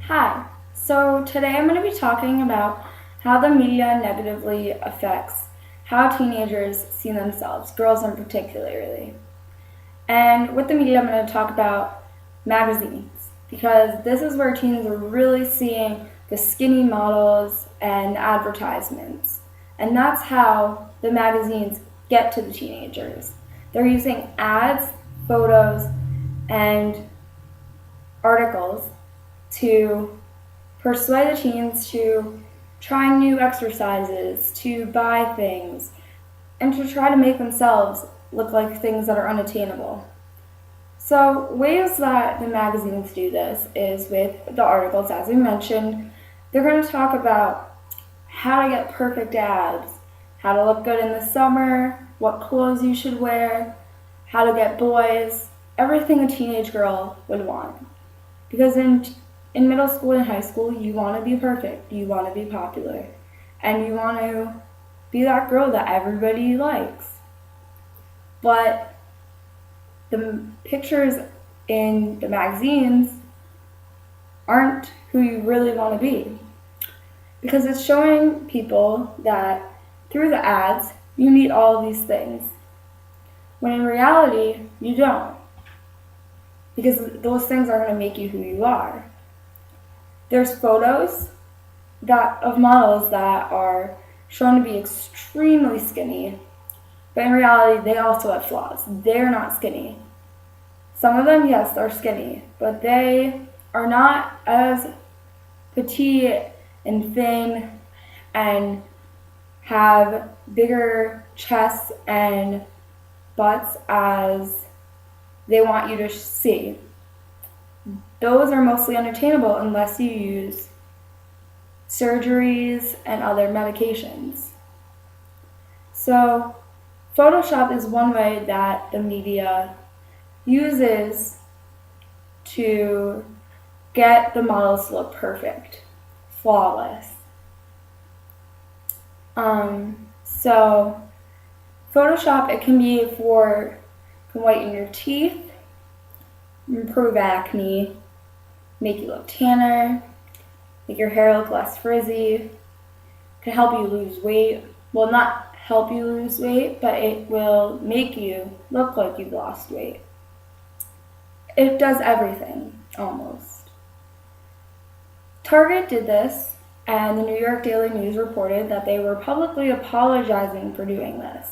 Hi. So today I'm going to be talking about how the media negatively affects how teenagers see themselves, girls in particularly. And with the media, I'm going to talk about magazines because this is where teens are really seeing the skinny models and advertisements. And that's how the magazines get to the teenagers. They're using ads, photos, and articles to persuade the teens to try new exercises, to buy things, and to try to make themselves look like things that are unattainable. So, ways that the magazines do this is with the articles, as we mentioned. They're going to talk about how to get perfect abs, how to look good in the summer, what clothes you should wear, how to get boys, everything a teenage girl would want. Because in middle school and high school, you want to be perfect, you want to be popular, and you want to be that girl that everybody likes. But the pictures in the magazines aren't who you really want to be. Because it's showing people that through the ads, you need all of these things. When in reality, you don't. Because those things are going to make you who you are. There's photos of models that are shown to be extremely skinny, but in reality, they also have flaws. They're not skinny. Some of them, yes, are skinny, but they are not as petite and thin and have bigger chests and butts as they want you to see. Those are mostly unattainable unless you use surgeries and other medications. So, Photoshop is one way that the media uses to get the models to look perfect, flawless. So, Photoshop, it can be can whiten your teeth, improve acne, make you look tanner, make your hair look less frizzy, can help you lose weight. Well, not help you lose weight, but it will make you look like you've lost weight. It does everything, almost. Target did this, and the New York Daily News reported that they were publicly apologizing for doing this.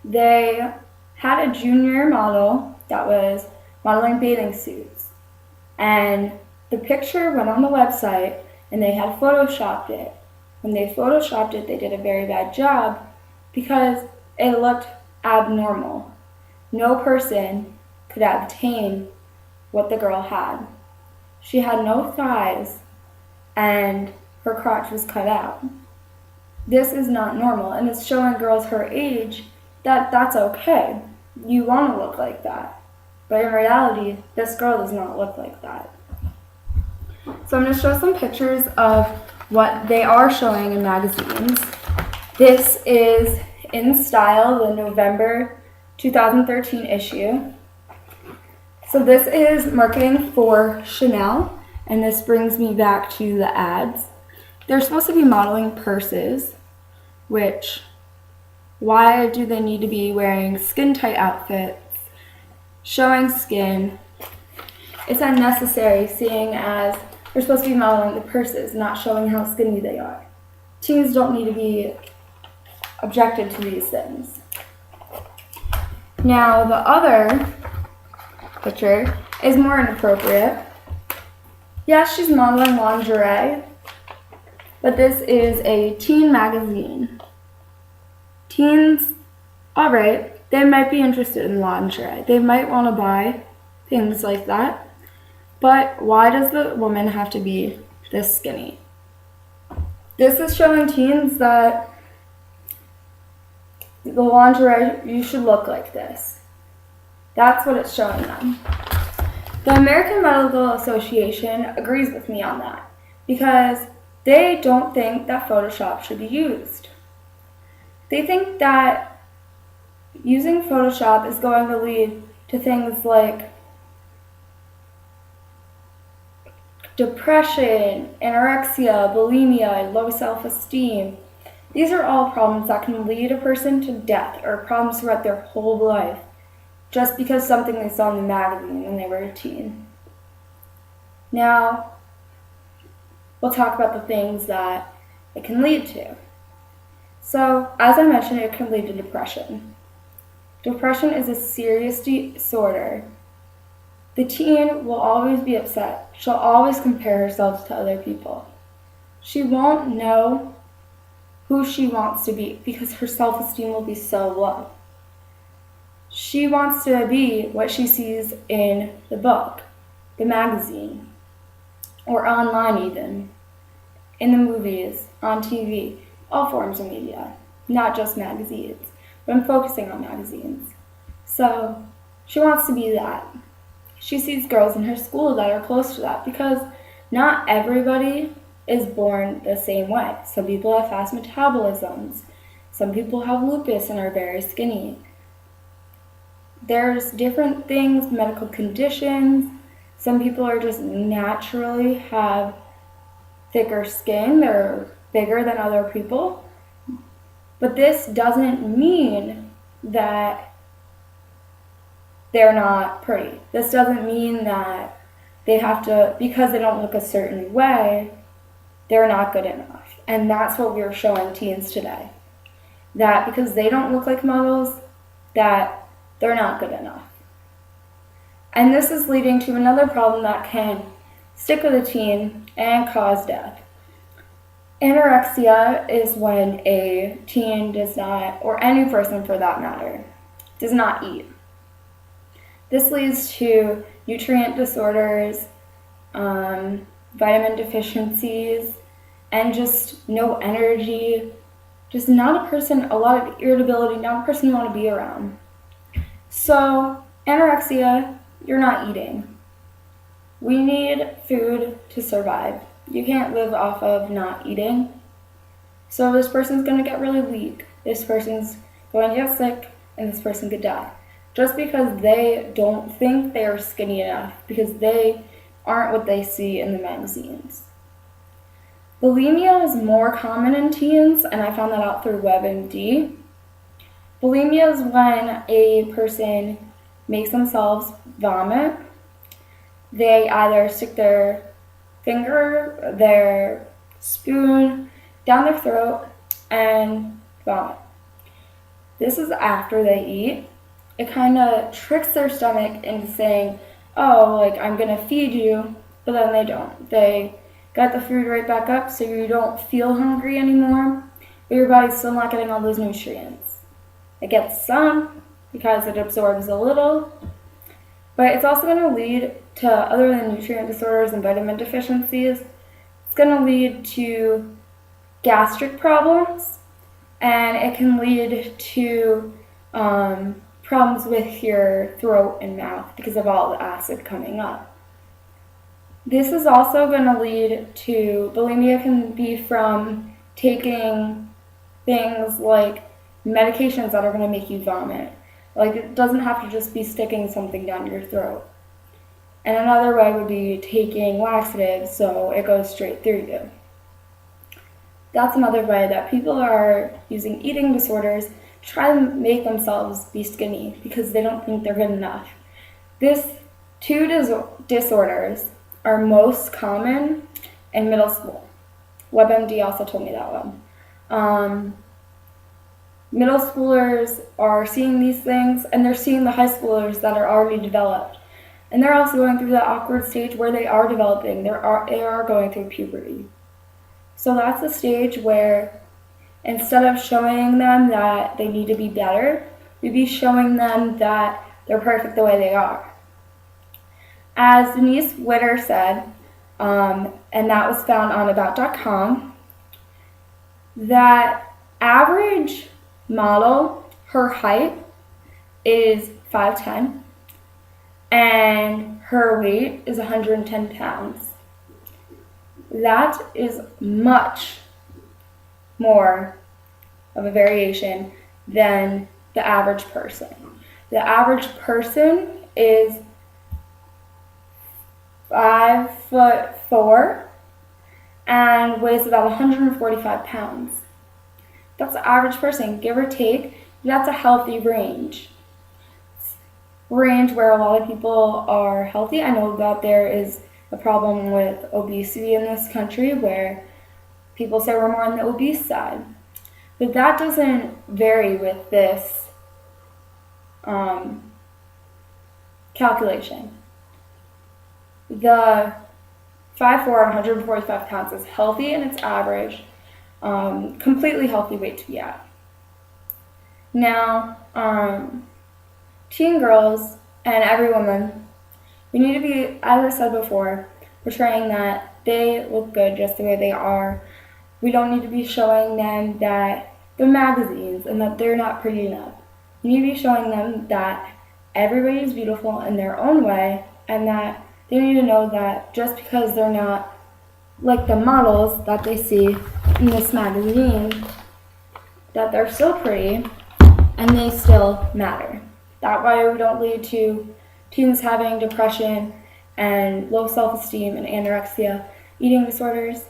They had a junior model that was modeling bathing suits, and the picture went on the website and they had photoshopped it. When they photoshopped it, they did a very bad job because it looked abnormal. No person could obtain what the girl had. She had no thighs and her crotch was cut out. This is not normal, and it's showing girls her age that that's okay. You want to look like that. But in reality, this girl does not look like that. So I'm going to show some pictures of what they are showing in magazines. This is In Style, the November 2013 issue. So this is marketing for Chanel, and this brings me back to the ads. They're supposed to be modeling purses, which, why do they need to be wearing skin-tight outfits, showing skin? It's unnecessary, seeing as they're supposed to be modeling the purses, not showing how skinny they are. Teens don't need to be objected to these things. Now, the other picture is more inappropriate. Yes, she's modeling lingerie, but this is a teen magazine. Teens, alright, they might be interested in lingerie. They might want to buy things like that. But why does the woman have to be this skinny? This is showing teens that the lingerie, you should look like this. That's what it's showing them. The American Medical Association agrees with me on that because they don't think that Photoshop should be used. They think that using Photoshop is going to lead to things like depression, anorexia, bulimia, low self-esteem. These are all problems that can lead a person to death or problems throughout their whole life just because something they saw in the magazine when they were a teen. Now, we'll talk about the things that it can lead to. So, as I mentioned, it can lead to depression. Depression is a serious disorder. The teen will always be upset. She'll always compare herself to other people. She won't know who she wants to be because her self-esteem will be so low. She wants to be what she sees in the book, the magazine, or online even, in the movies, on TV, all forms of media, not just magazines, but I'm focusing on magazines. So she wants to be that. She sees girls in her school that are close to that because not everybody is born the same way. Some people have fast metabolisms. Some people have lupus and are very skinny. There's different things, medical conditions. Some people are just naturally have thicker skin. They're bigger than other people. But this doesn't mean that they're not pretty. This doesn't mean that they have to, because they don't look a certain way, they're not good enough. And that's what we're showing teens today. That because they don't look like models, that they're not good enough. And this is leading to another problem that can stick with a teen and cause death. Anorexia is when a teen does not, or any person for that matter, does not eat. This leads to nutrient disorders, vitamin deficiencies, and just no energy. Just not a person, a lot of irritability, not a person you want to be around. So, anorexia, you're not eating. We need food to survive. You can't live off of not eating. So this person's going to get really weak. This person's going to get sick, and this person could die. Just because they don't think they are skinny enough, because they aren't what they see in the magazines. Bulimia is more common in teens, and I found that out through WebMD. Bulimia is when a person makes themselves vomit. They either stick their finger, their spoon down their throat and vomit. This is after they eat. It kind of tricks their stomach into saying, oh, like, I'm going to feed you, but then they don't. They got the food right back up so you don't feel hungry anymore, but your body's still not getting all those nutrients. It gets some because it absorbs a little, but it's also going to lead to, other than nutrient disorders and vitamin deficiencies, it's going to lead to gastric problems, and it can lead to problems with your throat and mouth because of all the acid coming up. This is also going to lead to, bulimia can be from taking things like medications that are going to make you vomit. Like, it doesn't have to just be sticking something down your throat. And another way would be taking laxatives so it goes straight through you. That's another way that people are using eating disorders to try to make themselves be skinny because they don't think they're good enough. These two disorders are most common in middle school. WebMD also told me that one. Middle schoolers are seeing these things, and they're seeing the high schoolers that are already developed. And they're also going through that awkward stage where they are developing. They are going through puberty. So that's a stage where instead of showing them that they need to be better, we'd be showing them that they're perfect the way they are. As Denise Witter said, and that was found on about.com, that average model, her height is 5'10", and her weight is 110 pounds. That is much more of a variation than the average person. The average person is 5'4" and weighs about 145 pounds. That's the average person, give or take. That's a healthy range. Range where a lot of people are healthy. I know that there is a problem with obesity in this country where people say we're more on the obese side. But that doesn't vary with this calculation. The 5'4", 145 pounds is healthy and it's average, completely healthy weight to be at. Now, teen girls and every woman, we need to be, as I said before, portraying that they look good just the way they are. We don't need to be showing them that they're magazines and that they're not pretty enough. We need to be showing them that everybody is beautiful in their own way and that they need to know that just because they're not like the models that they see in this magazine, that they're still pretty and they still matter. That way we don't lead to teens having depression and low self-esteem and anorexia, eating disorders.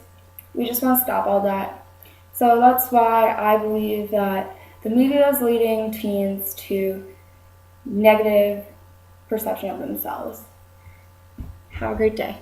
We just want to stop all that. So that's why I believe that the media is leading teens to negative perception of themselves. Have a great day.